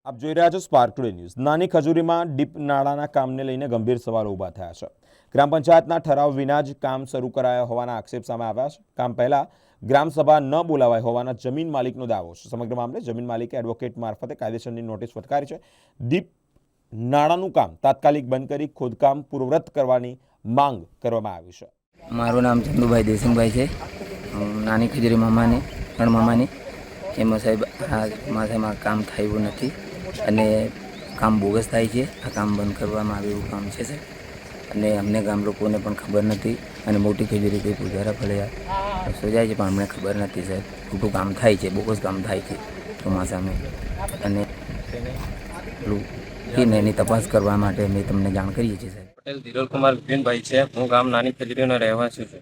આપ જોઈ રહ્યા છો સ્પાર્ક ટુડે ન્યૂઝ। નાની ખજૂરીમાં ડીપ નાળાના કામને લઈને ગંભીર સવાલો ઊભા થયા છે। ગ્રામ પંચાયતના ઠરાવ વિના જ કામ શરૂ કરાયા હોવાના આક્ષેપ સામે આવ્યા છે। કામ પહેલા ગ્રામસભા ન બોલાવાય હોવાના જમીન માલિકનો દાવો છે। સમગ્ર મામલે જમીન માલિકે એડવોકેટ મારફતે કાયદેસરની નોટિસ ફટકારી છે। ડીપ નાળાનું કામ તાત્કાલિક બંધ કરી ખોદકામ પૂર્વવત કરવાની માંગ કરવામાં આવી છે। મારું નામ ચંદુભાઈ દેસિંગભાઈ છે। હું નાની ખજૂરી મામાની રણ મામાની એમાં સાહેબ માથામાં કામ થયું નથી અને કામ બોગસ થાય છે। આ કામ બંધ કરવામાં આવે એવું કામ છે સાહેબ, અને અમને ગામ લોકોને પણ ખબર નથી અને મોટી ખજૂરીથી પૂજારા ફળિયા સજાય છે પણ અમને ખબર નથી સાહેબ। ખોટું કામ થાય છે, બોગસ કામ થાય છે ચોમાસામાં, અને પેલું એની તપાસ કરવા માટે અમે તમને જાણ કરીએ છીએ સાહેબ। પટેલ ધીરલ કુમાર વિપિનભાઈ છે। હું ગામ નાની ખજૂરીનો રહેવાસી છું।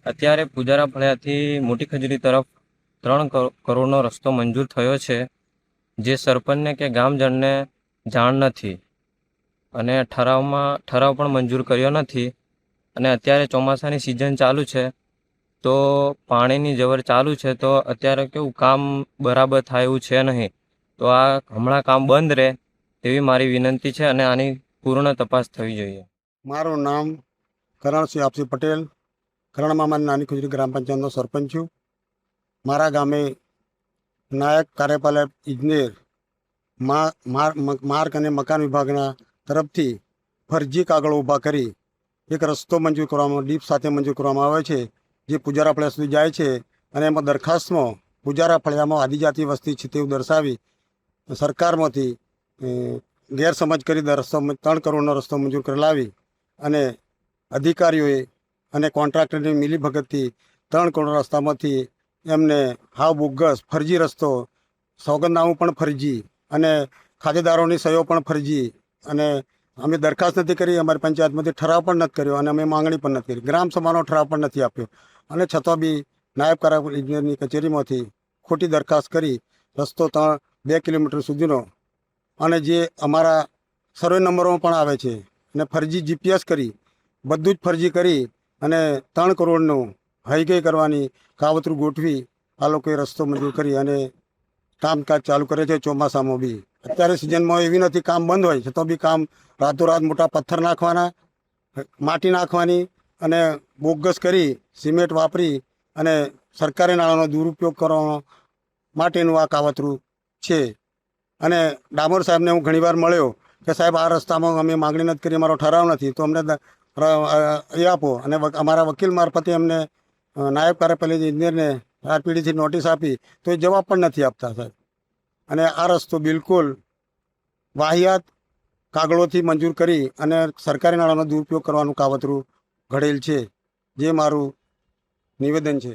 અત્યારે પૂજારા ફળિયાથી મોટી ખજૂરી તરફ 3 કરોડનો રસ્તો મંજૂર થયો છે, જે સરપંચને કે ગામજનને જાણ નથી, અને ઠરાવ પણ મંજૂર કર્યો નથી। અને અત્યારે ચોમાસાની સિઝન ચાલુ છે તો પાણીની જવર ચાલુ છે, તો અત્યારે કેવું કામ બરાબર થાય એવું છે નહીં, તો આ હમણાં કામ બંધ રહે તેવી મારી વિનંતી છે અને આની પૂર્ણ તપાસ થવી જોઈએ। મારું નામ કરણસિંહ આપસી પટેલ, કરણ મામાની નાની ખજૂરી ગ્રામ પંચાયતનો સરપંચ છું। મારા ગામે નાયક કાર્યપાલક ઇજનેર માર્ગ અને મકાન વિભાગના તરફથી ફરજી કાગળો ઊભા કરી એક રસ્તો મંજૂર કરવામાં, ડીપ સાથે મંજૂર કરવામાં આવે છે, જે પૂજારા ફળિયા સુધી જાય છે। અને એમાં દરખાસ્તમાં પૂજારા ફળિયામાં આદિજાતિ વસ્તી છે તેવું દર્શાવી સરકારમાંથી ગેરસમજ કરી 3 કરોડનો રસ્તો મંજૂર કરી લાવી અને અધિકારીઓએ અને કોન્ટ્રાક્ટરની મિલીભગતથી 3 કરોડ રસ્તામાંથી એમને હાવ બોગસ ફરજી રસ્તો, સોગંદનામું પણ ફરજી અને ખાતેદારોની સહીઓ પણ ફરજી, અને અમે દરખાસ્ત નથી કરી, અમારી પંચાયતમાંથી ઠરાવ પણ નથી કર્યો અને અમે માંગણી પણ નથી કરી, ગ્રામસભાનો ઠરાવ પણ નથી આપ્યો, અને છતાં બી નાયબ કાર્યપાલક ઇજનેરની કચેરીમાંથી ખોટી દરખાસ્ત કરી રસ્તો 2 કિલોમીટર સુધીનો, અને જે અમારા સર્વે નંબરોમાં પણ આવે છે, અને ફરજી જીપીએસ કરી, બધું જ ફરજી કરી અને 3 કરોડનું હઈગઈ કરવાની કાવતરું ગોઠવી આ લોકોએ રસ્તો મંજૂર કરી અને કામકાજ ચાલુ કરે છે। ચોમાસામાં બી અત્યારે સિઝનમાં એવી નથી કામ બંધ હોય છતાં બી કામ રાતોરાત મોટા પથ્થર નાખવાના, માટી નાખવાની અને બોગસ કરી સિમેન્ટ વાપરી અને સરકારી નાણાંનો દુરુપયોગ કરવા માટેનું આ કાવતરું છે। અને ડામોર સાહેબને હું ઘણીવાર મળ્યો કે સાહેબ આ રસ્તામાં અમે માગણી નથી કરી, અમારો ઠરાવ નથી, તો અમને એ આપો, અને અમારા વકીલ મારફતે અમને નાયબ કાર્યપાલક ઇજનેરને આરપીડીથી નોટિસ આપી તો એ જવાબ પણ નથી આપતા સાહેબ। અને આ રસ્તો બિલકુલ વાહિયાત કાગળોથી મંજૂર કરી અને સરકારી નાણાંનો દુરુપયોગ કરવાનું કાવતરું ઘડેલ છે, જે મારું નિવેદન છે।